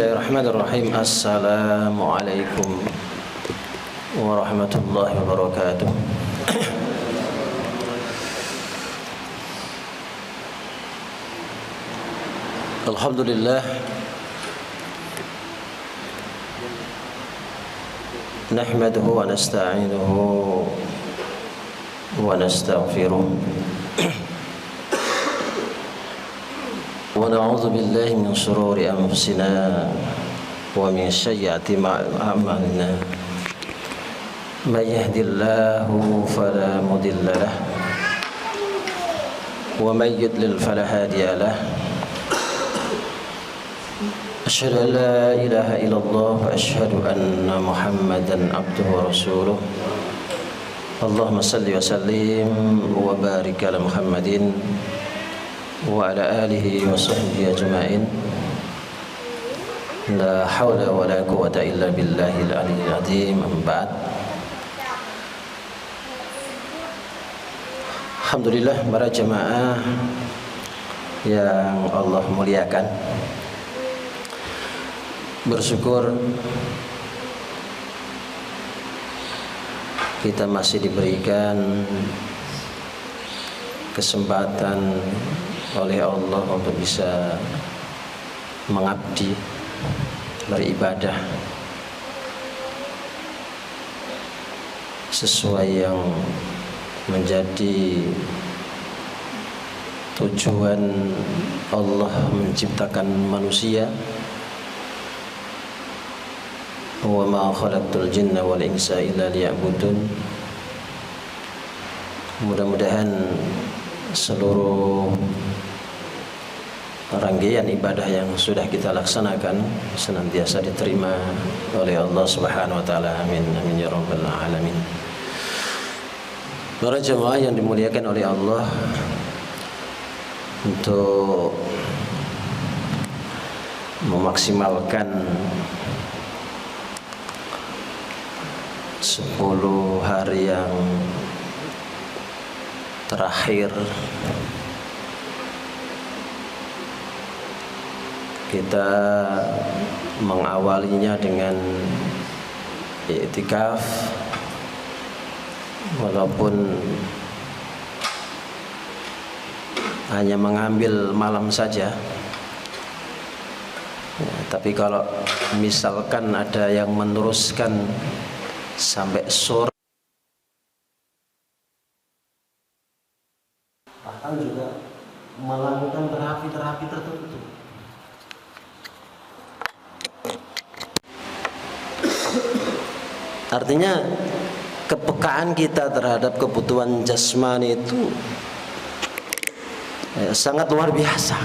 Bismillahirrahmanirrahim. Assalamualaikum warahmatullahi wabarakatuh. Alhamdulillah, nahmaduhu wa nasta'inuhu wa nastaghfiruh wa na'udzu billahi min shururi anfusina wa min sayyiati a'malina. May yahdihillahu fala mudilla lahu wa may yudlil fala hadiya lahu. Asyhadu an la ilaha illallah wa asyhadu anna Muhammadan abduhu wa rasuluh. Allahumma salli wa sallim wa barik ala Muhammadin wa ala alihi wa sahbihi ajma'in. La hawla wa la quwwata illa billahil aliyyil azim. Amma ba'd. Alhamdulillah, para jemaah yang Allah muliakan, bersyukur kita masih diberikan kesempatan oleh Allah untuk bisa mengabdi, beribadah sesuai yang menjadi tujuan Allah menciptakan manusia. Wa ma khalaqtul jinna wal insa illa liya'budun. Mudah-mudahan seluruh rangkaian ibadah yang sudah kita laksanakan senantiasa diterima oleh Allah Subhanahu wa taala. Amin amin ya rabbal alamin. Para jemaah yang dimuliakan oleh Allah, untuk memaksimalkan 10 hari yang terakhir kita mengawalinya dengan i'tikaf, walaupun hanya mengambil malam saja ya, tapi kalau misalkan ada yang meneruskan sampai sore, bahkan juga melakukan terapi-terapi tertentu. Artinya kepekaan kita terhadap kebutuhan jasmani itu sangat luar biasa.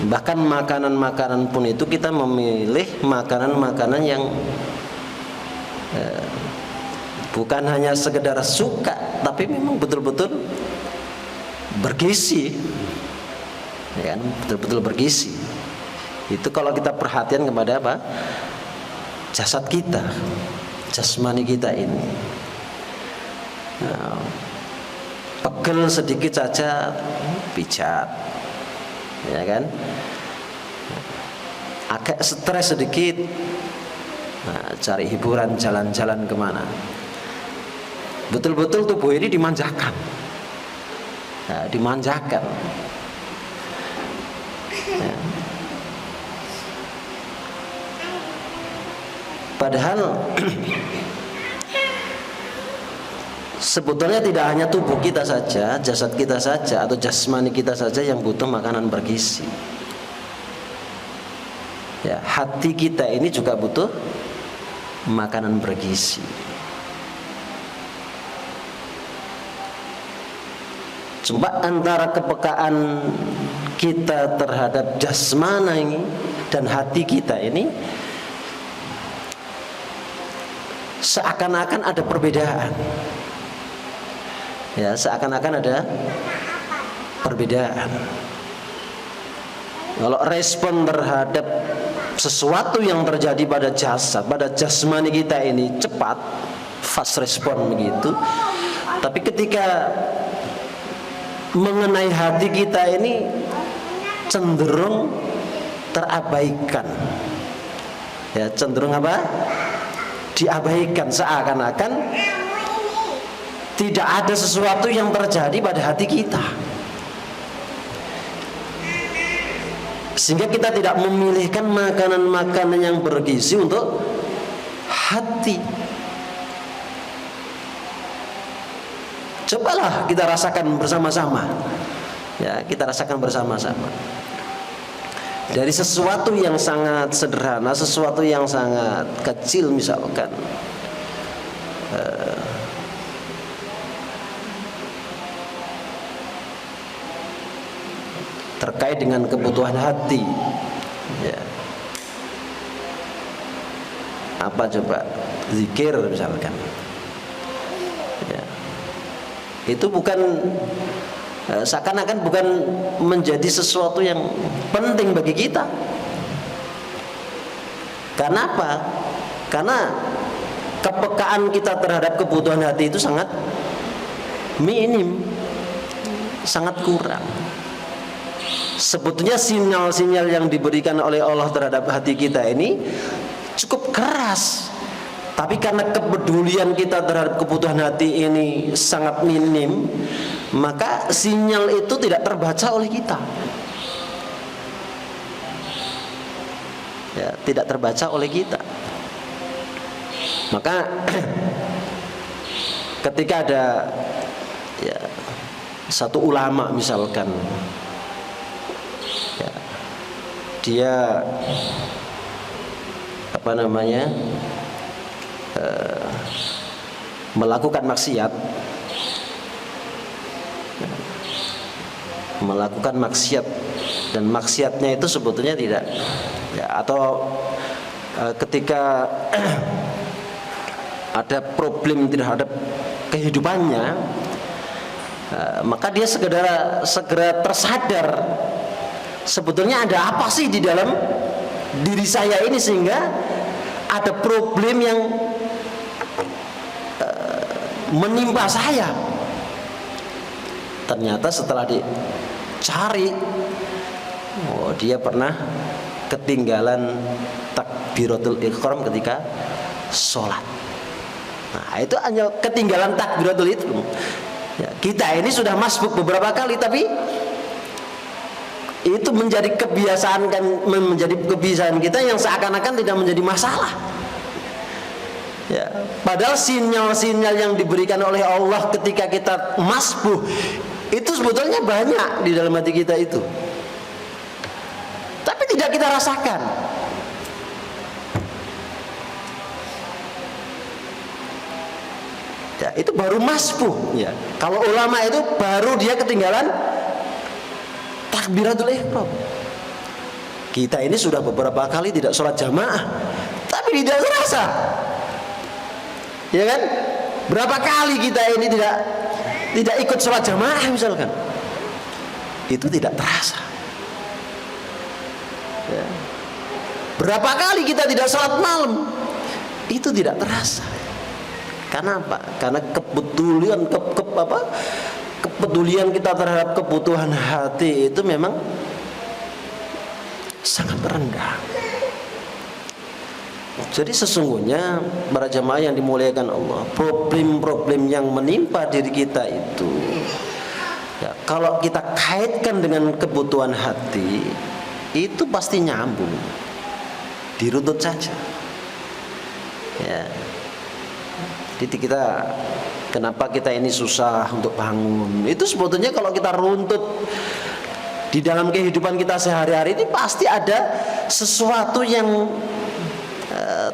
Bahkan makanan-makanan pun itu kita memilih makanan-makanan yang bukan hanya sekedar suka, tapi memang betul-betul bergizi, ya kan? Betul-betul bergizi. Itu kalau kita perhatian kepada apa? Jasad kita, jasmani kita ini. Nah, pegel sedikit saja pijat, ya kan? Agak stres sedikit, nah, cari hiburan, jalan-jalan kemana. Betul-betul tubuh ini dimanjakan, nah, dimanjakan. Ya. Padahal sebetulnya tidak hanya tubuh kita saja, jasad kita saja, atau jasmani kita saja yang butuh makanan bergizi. Ya, hati kita ini juga butuh makanan bergizi. Coba antara kepekaan kita terhadap jasmani dan hati kita ini seakan-akan ada perbedaan. Ya, seakan-akan ada perbedaan. Kalau respon terhadap sesuatu yang terjadi pada jasad, pada jasmani kita ini cepat, fast respon begitu. Tapi ketika mengenai hati kita ini cenderung terabaikan. Ya, cenderung apa? Diabaikan, seakan-akan tidak ada sesuatu yang terjadi pada hati kita. Sehingga kita tidak memilihkan makanan-makanan yang bergizi untuk hati. Cobalah kita rasakan bersama-sama. Ya, kita rasakan bersama-sama. Dari sesuatu yang sangat sederhana, sesuatu yang sangat kecil misalkan, terkait dengan kebutuhan hati, ya. Apa coba? Zikir misalkan, ya. Itu bukan seakan-akan bukan menjadi sesuatu yang penting bagi kita. Karena apa? Karena kepekaan kita terhadap kebutuhan hati itu sangat minim, sangat kurang. Sebetulnya sinyal-sinyal yang diberikan oleh Allah terhadap hati kita ini cukup keras, tapi karena kepedulian kita terhadap kebutuhan hati ini sangat minim, maka sinyal itu tidak terbaca oleh kita. Ya, tidak terbaca oleh kita. Maka ketika ada ya, satu ulama misalkan, ya, dia apa namanya melakukan maksiat, dan maksiatnya itu sebetulnya tidak, ya, atau ketika ada problem terhadap kehidupannya, maka dia segera tersadar sebetulnya ada apa sih di dalam diri saya ini sehingga ada problem yang menimpa saya. Ternyata setelah dicari, oh, dia pernah ketinggalan takbiratul ihram ketika sholat. Nah, itu hanya ketinggalan takbiratul ihram. Ya, kita ini sudah masbuk beberapa kali, tapi itu menjadi kebiasaan kita yang seakan-akan tidak menjadi masalah. Ya, padahal sinyal-sinyal yang diberikan oleh Allah ketika kita masbuh itu sebetulnya banyak di dalam hati kita itu, tapi tidak kita rasakan. Ya, itu baru masbuh. Ya, kalau ulama itu baru dia ketinggalan takbiratul ihram. Kita ini sudah beberapa kali tidak sholat jamaah, tapi tidak terasa. Ya kan? Berapa kali kita ini tidak ikut sholat jamaah misalkan, itu tidak terasa. Ya. Berapa kali kita tidak sholat malam, itu tidak terasa. Karena apa? Karena kepedulian kita terhadap kebutuhan hati itu memang sangat rendah. Jadi sesungguhnya para jamaah yang dimuliakan Allah, problem-problem yang menimpa diri kita itu, ya, kalau kita kaitkan dengan kebutuhan hati, itu pasti nyambung, diruntut saja. Ya. Jadi kenapa kita ini susah untuk bangun? Itu sebetulnya kalau kita runtut di dalam kehidupan kita sehari-hari ini pasti ada sesuatu yang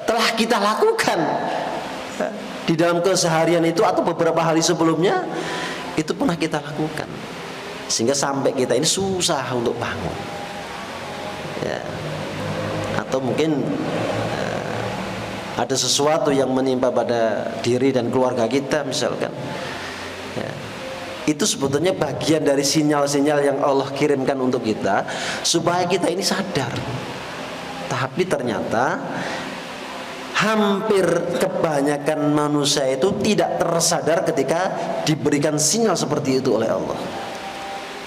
telah kita lakukan di dalam keseharian itu, atau beberapa hari sebelumnya itu pernah kita lakukan, sehingga sampai kita ini susah untuk bangun. Ya. Atau mungkin ada sesuatu yang menimpa pada diri dan keluarga kita misalkan, ya, itu sebetulnya bagian dari sinyal-sinyal yang Allah kirimkan untuk kita supaya kita ini sadar. Tapi ternyata hampir kebanyakan manusia itu tidak tersadar ketika diberikan sinyal seperti itu oleh Allah.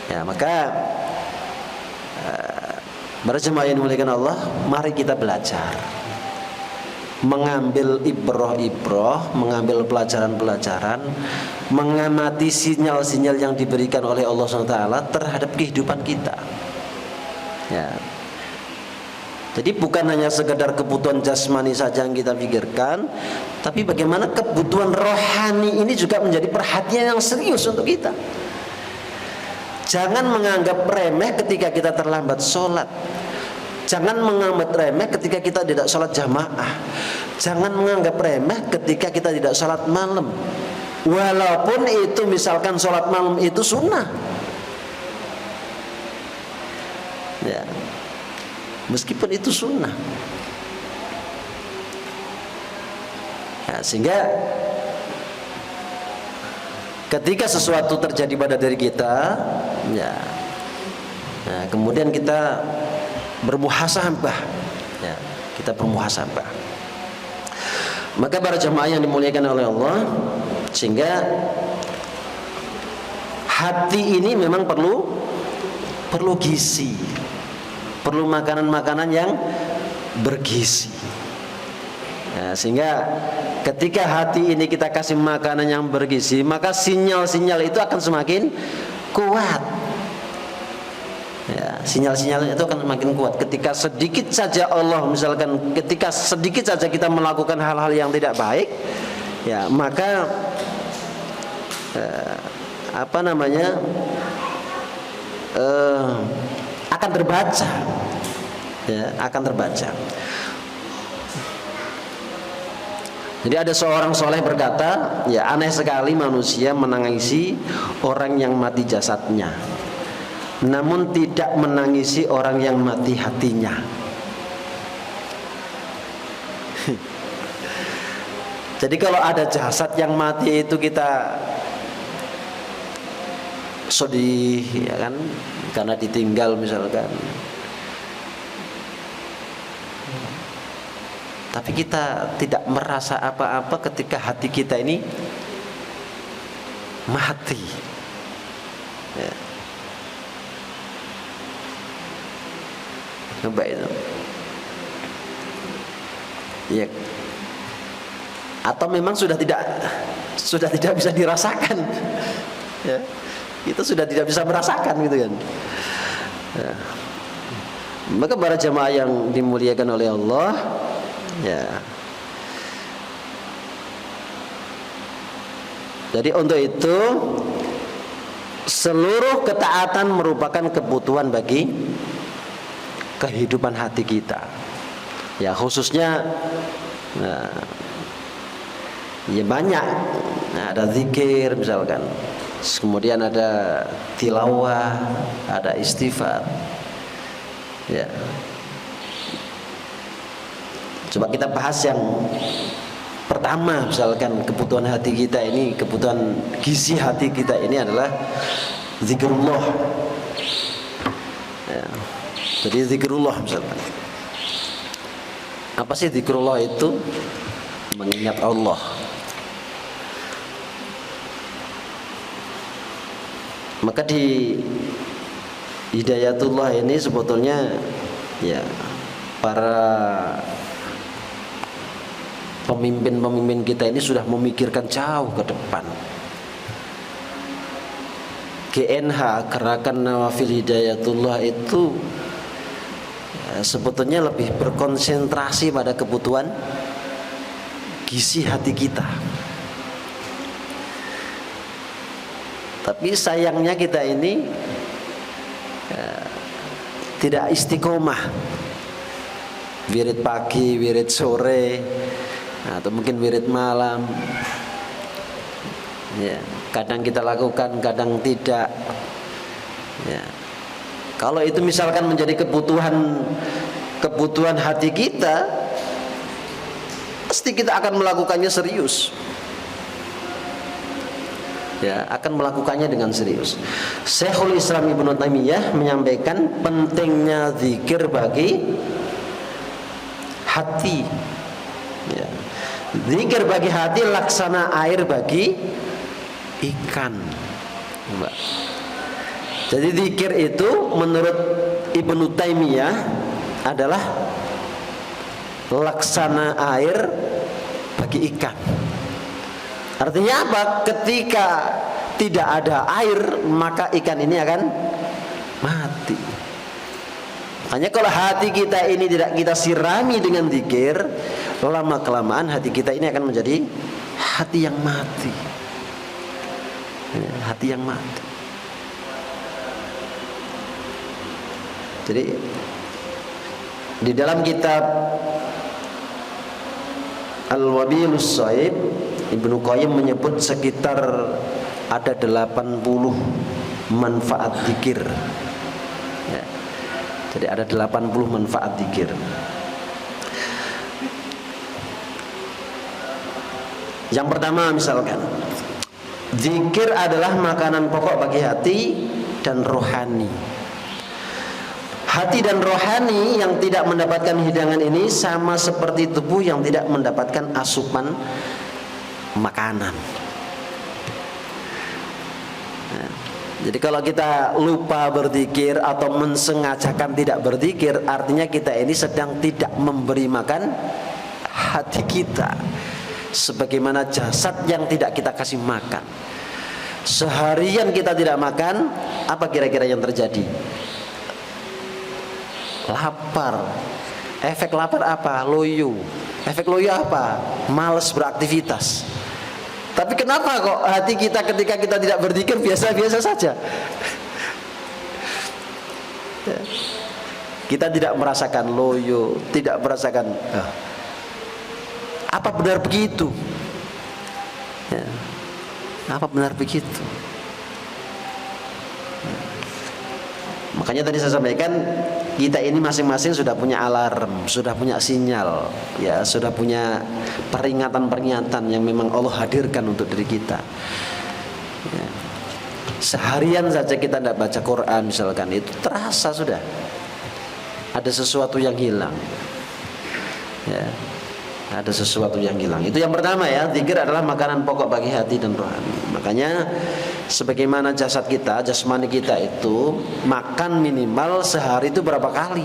Ya, maka para jemaah yang dimuliakan Allah, mari kita belajar mengambil ibroh-ibroh, mengambil pelajaran-pelajaran, mengamati sinyal-sinyal yang diberikan oleh Allah SWT terhadap kehidupan kita. Ya. Jadi bukan hanya sekedar kebutuhan jasmani saja yang kita pikirkan, tapi bagaimana kebutuhan rohani ini juga menjadi perhatian yang serius untuk kita. Jangan menganggap remeh ketika kita terlambat sholat. Jangan menganggap remeh ketika kita tidak sholat jamaah. Jangan menganggap remeh ketika kita tidak sholat malam. Walaupun itu misalkan sholat malam itu sunnah. Ya. Meskipun itu sunnah. Ya, sehingga ketika sesuatu terjadi pada diri kita, ya, nah, kemudian kita bermuhasabah, ya, kita bermuhasabah. Maka para jemaah yang dimuliakan oleh Allah, sehingga hati ini memang perlu gizi, perlu makanan-makanan yang bergizi. Nah, sehingga ketika hati ini kita kasih makanan yang bergizi, maka sinyal-sinyal itu akan semakin kuat. Ya, sinyal-sinyal itu akan semakin kuat. Ketika sedikit saja Allah, misalkan ketika sedikit saja kita melakukan hal-hal yang tidak baik, ya maka akan terbaca, ya, akan terbaca. Jadi ada seorang soleh berkata, ya aneh sekali manusia menangisi orang yang mati jasadnya, namun tidak menangisi orang yang mati hatinya. Jadi kalau ada jasad yang mati itu kita sedih, ya kan, karena ditinggal misalkan. Tapi kita tidak merasa apa-apa ketika hati kita ini mati. Ya. Coba itu. Ya. Atau memang sudah tidak bisa dirasakan. Ya. Kita sudah tidak bisa merasakan gitu kan. Ya. Maka para jemaah yang dimuliakan oleh Allah, ya. Jadi untuk itu seluruh ketaatan merupakan kebutuhan bagi kehidupan hati kita. Ya khususnya ya banyak. Nah, ada zikir misalkan. Kemudian ada tilawah, ada istighfar. Ya. Coba kita bahas yang pertama, misalkan kebutuhan hati kita ini, kebutuhan gizi hati kita ini adalah zikrullah. Ya. Jadi zikrullah misalkan. Apa sih zikrullah itu? Mengingat Allah. Maka di Hidayatullah ini sebetulnya ya para pemimpin-pemimpin kita ini sudah memikirkan jauh ke depan. GNH, Gerakan Nawafil Hidayatullah itu sebetulnya lebih berkonsentrasi pada kebutuhan gizi hati kita. Tapi sayangnya kita ini tidak istiqomah. Wirid pagi, wirid sore, atau mungkin wirid malam. Ya, kadang kita lakukan, kadang tidak. Ya. Kalau itu misalkan menjadi kebutuhan hati kita, pasti kita akan melakukannya serius. Ya, akan melakukannya dengan serius. Syekhul Islam Ibnu Taimiyah menyampaikan pentingnya zikir bagi hati. Ya. Zikir bagi hati laksana air bagi ikan. Jadi zikir itu menurut Ibnu Taimiyah adalah laksana air bagi ikan. Artinya apa? Ketika tidak ada air, maka ikan ini akan mati. Hanya kalau hati kita ini tidak kita sirami dengan zikir, lama kelamaan hati kita ini akan menjadi hati yang mati. Hati yang mati. Jadi di dalam kitab Al-Wabilus Shaib, Ibnu Qayyim menyebut sekitar ada 80 manfaat zikir. Ya. Jadi ada 80 manfaat zikir. Yang pertama misalkan, zikir adalah makanan pokok bagi hati dan rohani. Hati dan rohani yang tidak mendapatkan hidangan ini sama seperti tubuh yang tidak mendapatkan asupan makanan. Nah, jadi kalau kita lupa berzikir atau mensengajakan tidak berzikir, artinya kita ini sedang tidak memberi makan hati kita. Sebagaimana jasad yang tidak kita kasih makan. Seharian kita tidak makan, apa kira-kira yang terjadi? Lapar. Efek lapar apa? Loyo. Efek loyo apa? Malas beraktivitas. Tapi kenapa kok hati kita ketika kita tidak berzikir biasa-biasa saja? Kita tidak merasakan loyo, tidak merasakan apa benar begitu? Ya. Apa benar begitu? Makanya tadi saya sampaikan, kita ini masing-masing sudah punya alarm, sudah punya sinyal, ya, sudah punya peringatan-peringatan yang memang Allah hadirkan untuk diri kita. Ya. Seharian saja kita tidak baca Quran misalkan, itu terasa sudah ada sesuatu yang hilang. Ya. Ada sesuatu yang hilang. Itu yang pertama ya, zikir adalah makanan pokok bagi hati dan rohani. Makanya sebagaimana jasad kita, jasmani kita itu makan minimal sehari itu berapa kali?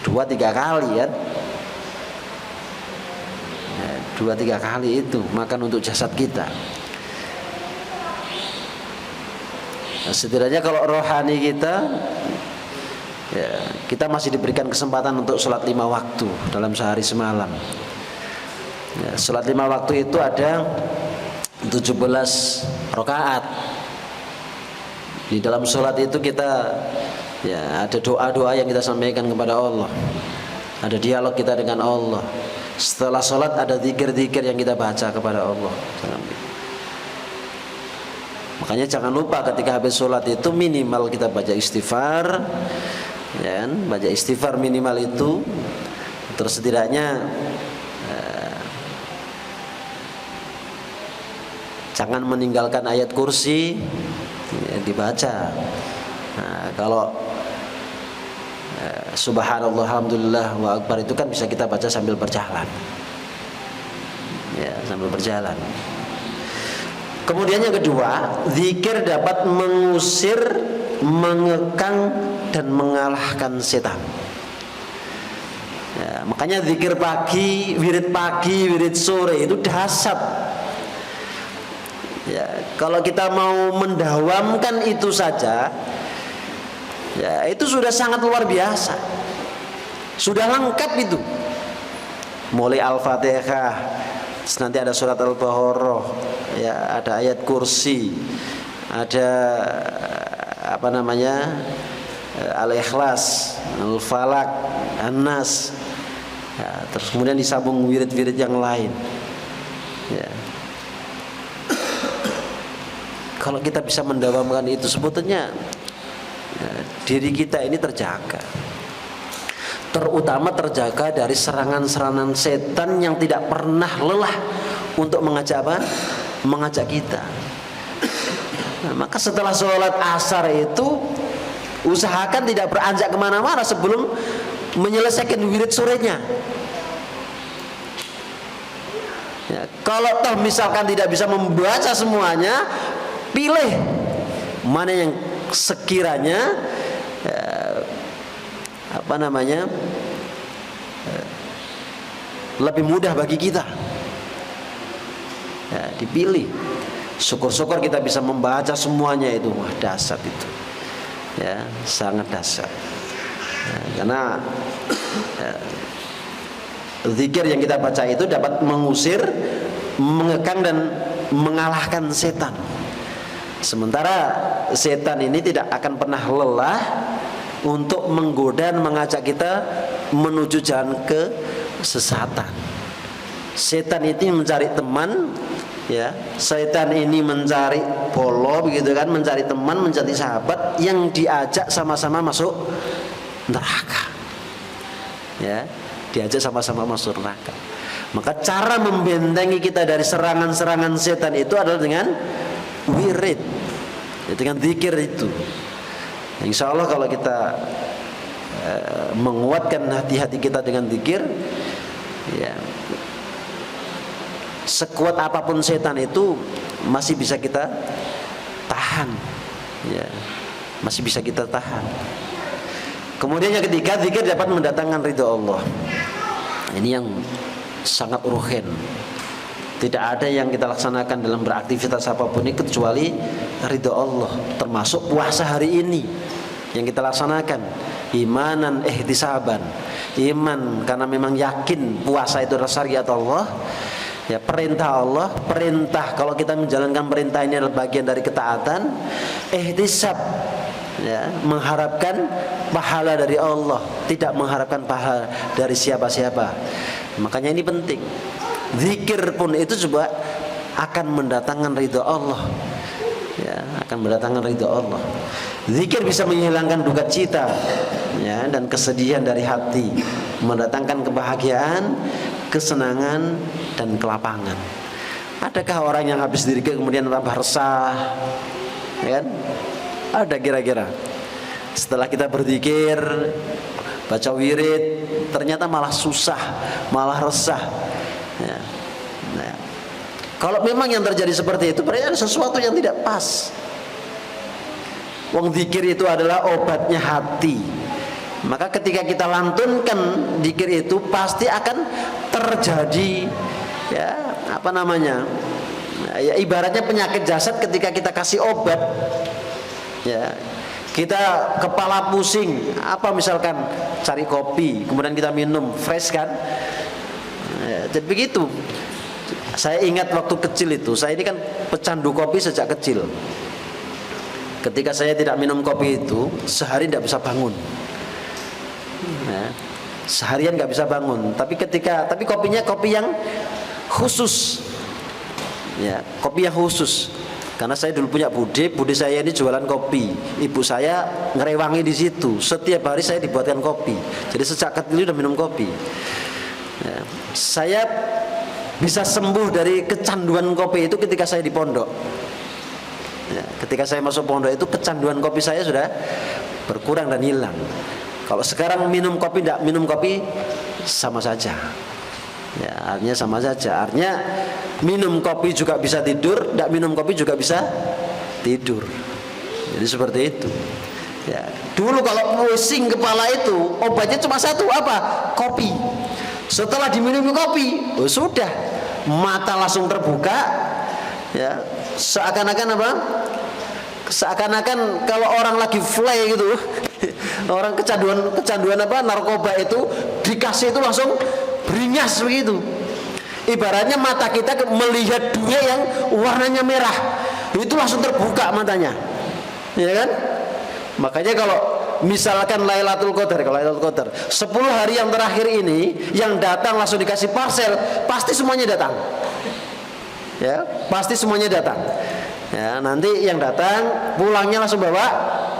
2-3 kali ya. 2-3 kali itu makan untuk jasad kita. Setidaknya kalau rohani kita, ya, kita masih diberikan kesempatan untuk sholat 5 waktu dalam sehari semalam. Ya, sholat 5 waktu itu ada 17 rakaat. Di dalam sholat itu kita, ya, ada doa-doa yang kita sampaikan kepada Allah, ada dialog kita dengan Allah. Setelah sholat ada zikir-zikir yang kita baca kepada Allah. Makanya jangan lupa ketika habis sholat itu minimal kita baca istighfar. Ya, baca istighfar minimal itu. Terus setidaknya jangan meninggalkan ayat kursi, ya, dibaca. Nah, kalau subhanallah, alhamdulillah, wa akbar itu kan bisa kita baca sambil berjalan. Ya, sambil berjalan. Kemudian yang kedua, zikir dapat mengusir, mengekang dan mengalahkan setan. Ya, makanya zikir pagi, wirid sore itu dahsyat. Ya, kalau kita mau mendawamkan itu saja, ya itu sudah sangat luar biasa. Sudah lengkap itu. Mulai Al-Fatihah, nanti ada surat Al-Baqarah, ya, ada ayat kursi, ada apa namanya, Al-Ikhlas, Al-Falak, An-Nas, ya, terus kemudian disambung wirid-wirid yang lain. Ya. Kalau kita bisa mendawamkan itu, sebetulnya ya, diri kita ini terjaga, terutama terjaga dari serangan-serangan setan yang tidak pernah lelah untuk mengajak apa? Mengajak kita. Nah, maka setelah sholat asar itu usahakan tidak beranjak kemana-mana sebelum menyelesaikan wirid sorenya. Ya, kalau toh misalkan tidak bisa membaca semuanya, pilih mana yang sekiranya lebih mudah bagi kita, ya, dipilih. Syukur-syukur kita bisa membaca semuanya itu. Wah, dahsyat itu, ya, sangat dahsyat, ya, karena zikir yang kita baca itu dapat mengusir, mengekang dan mengalahkan setan. Sementara setan ini tidak akan pernah lelah untuk menggoda dan mengajak kita menuju jalan kesesatan. Setan ini mencari teman, ya. Setan ini mencari polo, begitu kan, mencari teman, mencari sahabat yang diajak sama-sama masuk neraka. Ya, diajak sama-sama masuk neraka. Maka cara membentengi kita dari serangan-serangan setan itu adalah dengan wirid, dengan zikir itu. Insya Allah kalau kita menguatkan hati-hati kita dengan zikir, ya, sekuat apapun setan itu masih bisa kita tahan, ya, masih bisa kita tahan. Kemudian yang ketiga, zikir dapat mendatangkan ridho Allah. Ini yang sangat urgen. Tidak ada yang kita laksanakan dalam beraktivitas apapun ini kecuali ridho Allah. Termasuk puasa hari ini yang kita laksanakan, imanan ihtisaban. Iman karena memang yakin puasa itu adalah syariat Allah, ya, perintah Allah. Perintah, kalau kita menjalankan perintah ini adalah bagian dari ketaatan. Ihtisab, ya, mengharapkan pahala dari Allah, tidak mengharapkan pahala dari siapa-siapa. Makanya ini penting. Zikir pun itu juga akan mendatangkan ridho Allah, ya, akan mendatangkan ridho Allah. Zikir bisa menghilangkan duka cita, ya, dan kesedihan dari hati, mendatangkan kebahagiaan, kesenangan dan kelapangan. Adakah orang yang habis zikir kemudian tambah resah, ya kan? Ada kira-kira setelah kita berzikir, baca wirid, ternyata malah susah, malah resah, ya. Nah, kalau memang yang terjadi seperti itu, berarti ada sesuatu yang tidak pas. Wong zikir itu adalah obatnya hati. Maka ketika kita lantunkan zikir itu pasti akan terjadi, ya, ya, ibaratnya penyakit jasad ketika kita kasih obat, ya, kita kepala pusing, apa misalkan cari kopi, kemudian kita minum, fresh kan, ya, jadi begitu. Saya ingat waktu kecil itu, saya ini kan pecandu kopi sejak kecil. Ketika saya tidak minum kopi itu, sehari tidak bisa bangun, ya, seharian nggak bisa bangun. Tapi kopinya kopi yang khusus, ya, kopi yang khusus. Karena saya dulu punya bude saya ini jualan kopi. Ibu saya ngerewangi di situ. Setiap hari saya dibuatkan kopi. Jadi sejak kecil udah minum kopi. Ya, saya bisa sembuh dari kecanduan kopi itu ketika saya di pondok. Ya, ketika saya masuk pondok itu kecanduan kopi saya sudah berkurang dan hilang. Kalau sekarang minum kopi tidak minum kopi sama saja. Ya, artinya sama saja. Artinya minum kopi juga bisa tidur, tidak minum kopi juga bisa tidur. Jadi seperti itu. Ya, dulu kalau pusing kepala itu obatnya cuma satu, apa? Kopi. Setelah diminum kopi, oh sudah, mata langsung terbuka, ya, seakan-akan apa? Seakan-akan kalau orang lagi fly gitu, orang kecanduan apa? Narkoba itu dikasih itu langsung beringas begitu. Ibaratnya mata kita melihat dunia yang warnanya merah, itu langsung terbuka matanya, ya kan? Makanya kalau misalkan Lailatul Qadar, 10 hari yang terakhir ini yang datang langsung dikasih parcel, pasti semuanya datang. Ya, pasti semuanya datang. Ya, nanti yang datang pulangnya langsung bawa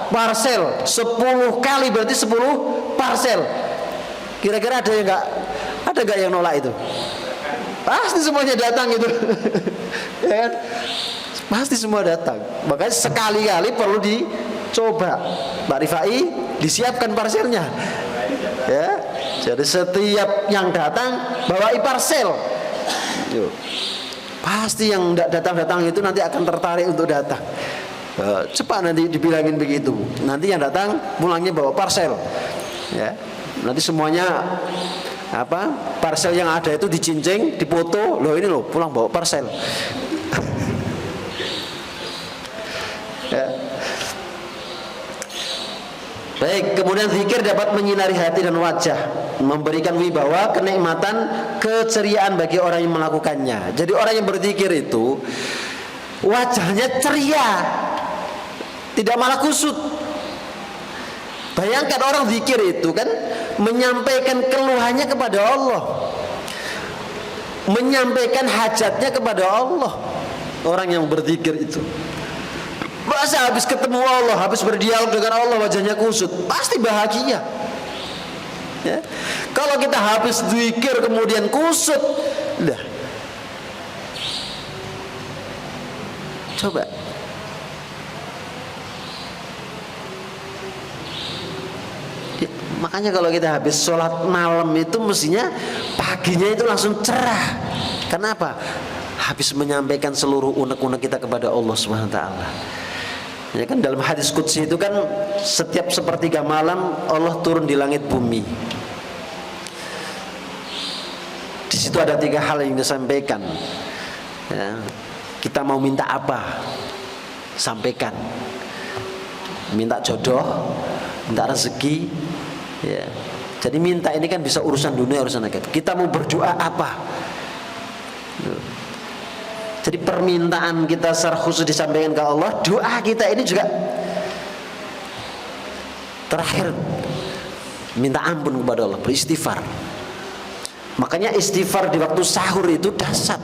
parcel 10 kali, berarti 10 parcel. Kira-kira ada nggak yang nolak itu? Pasti semuanya datang gitu. Ya kan? Pasti semua datang. Makanya sekali-kali perlu dicoba. Mbak Rifai disiapkan parselnya. Ya. Jadi setiap yang datang bawa parcel. Yuk. Pasti yang tidak datang-datang itu nanti akan tertarik untuk datang. Cepat nanti dibilangin begitu. Nanti yang datang pulangnya bawa parcel. Ya. Nanti semuanya parcel yang ada itu dicincing, dipoto. Loh ini loh pulang bawa parcel. Ya. Baik, kemudian zikir dapat menyinari hati dan wajah, memberikan wibawa, kenikmatan, keceriaan bagi orang yang melakukannya. Jadi orang yang berzikir itu wajahnya ceria, tidak malah kusut. Bayangkan orang zikir itu kan menyampaikan keluhannya kepada Allah, menyampaikan hajatnya kepada Allah. Orang yang berzikir itu masa habis ketemu Allah, habis berdialog dengan Allah wajahnya kusut, pasti bahagia. Ya. Kalau kita habis zikir kemudian kusut, dah. Coba. Ya, makanya kalau kita habis sholat malam itu mestinya paginya itu langsung cerah. Kenapa? Habis menyampaikan seluruh unek-unek kita kepada Allah Subhanahu wa taala. Ya kan dalam hadis qudsi itu kan setiap sepertiga malam Allah turun di langit bumi. Di situ ada 3 hal yang disampaikan. Ya, kita mau minta apa? Sampaikan. Minta jodoh, minta rezeki. Ya. Jadi minta ini kan bisa urusan dunia, urusan akhirat. Kita mau berdoa apa? Jadi permintaan kita secara khusus disampaikan ke Allah. Doa kita ini juga terakhir minta ampun kepada Allah, beristighfar. Makanya istighfar di waktu sahur itu dahsyat.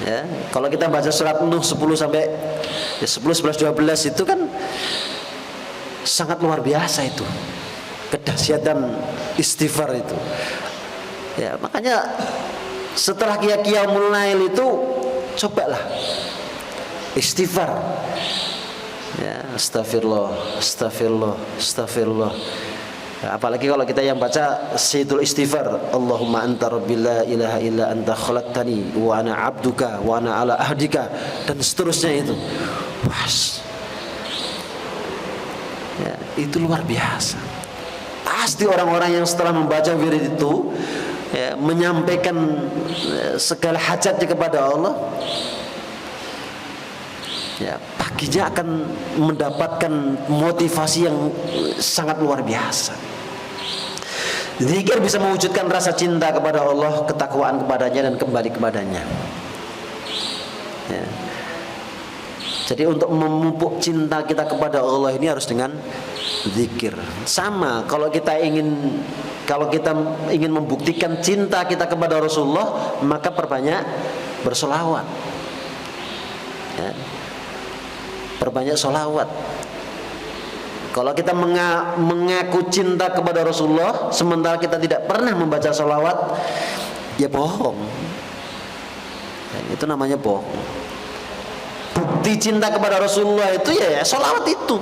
Ya, kalau kita baca surat Nuh 10 sampai 10, 11, 12 itu kan sangat luar biasa itu. Kedahsyatan istighfar itu. Ya, makanya setelah Qiyamul Lail itu cobalah istighfar. Ya, astagfirullah, astagfirullah, astagfirullah. Ya, apalagi kalau kita yang baca Sayyidul Istighfar, Allahumma anta rabbi la ilaha illa anta khalaqtani wa ana abduka wa ana ala ahdika, dan seterusnya itu. Was. Ya, itu luar biasa. Pasti orang-orang yang setelah membaca wirid itu ya, menyampaikan segala hajatnya kepada Allah, ya, paginya akan mendapatkan motivasi yang sangat luar biasa. Zikir bisa mewujudkan rasa cinta kepada Allah, ketakwaan kepadanya, dan kembali kepadanya. Ya. Jadi untuk memupuk cinta kita kepada Allah ini harus dengan zikir. Sama kalau kita ingin membuktikan cinta kita kepada Rasulullah, maka perbanyak bersolawat. Ya. Perbanyak solawat. Kalau kita mengaku cinta kepada Rasulullah sementara kita tidak pernah membaca solawat, ya bohong. Ya, itu namanya bohong. Bukti cinta kepada Rasulullah itu ya solawat itu.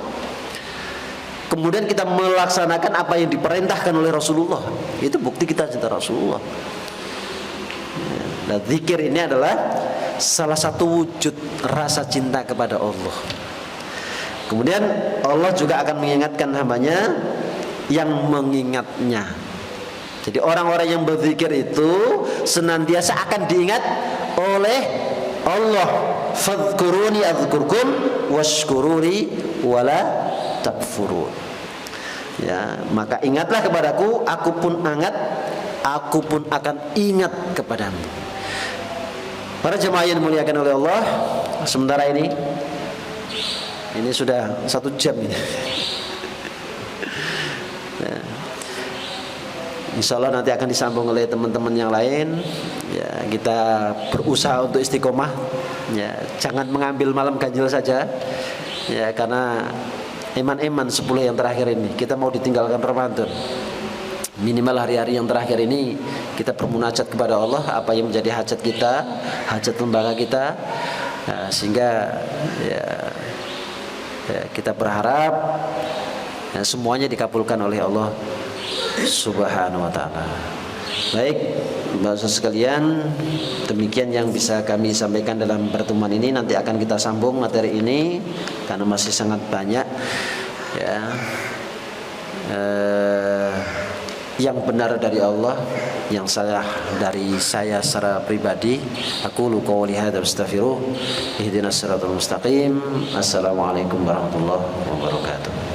Kemudian kita melaksanakan apa yang diperintahkan oleh Rasulullah, itu bukti kita cinta Rasulullah. Nah, zikir ini adalah salah satu wujud rasa cinta kepada Allah. Kemudian Allah juga akan mengingatkan hambanya yang mengingatnya. Jadi orang-orang yang berzikir itu senantiasa akan diingat oleh Allah. Fadhkuruni adzkurkum washkuruni wala takfurun. Ya, maka ingatlah kepadaku, aku pun akan ingat kepadamu. Para jemaah yang dimuliakan oleh Allah, sementara ini sudah 1 jam ini. Ya. Insya Allah nanti akan disambung oleh teman-teman yang lain. Ya, kita berusaha untuk istiqomah. Ya, jangan mengambil malam ganjil saja. Ya, karena eman-eman 10 yang terakhir ini kita mau ditinggalkan Ramadan. Minimal hari-hari yang terakhir ini kita bermunajat kepada Allah, apa yang menjadi hajat kita, hajat lembaga kita. Nah, sehingga ya, kita berharap semuanya dikabulkan oleh Allah Subhanahu wa ta'ala. Baik, Bapak sekalian, demikian yang bisa kami sampaikan dalam pertemuan ini. Nanti akan kita sambung materi ini karena masih sangat banyak ya. Yang benar dari Allah, yang salah dari saya secara pribadi. Aqulu qouli hadza wastaghfiruh. Ihdinas siratal mustaqim. Assalamualaikum warahmatullahi wabarakatuh.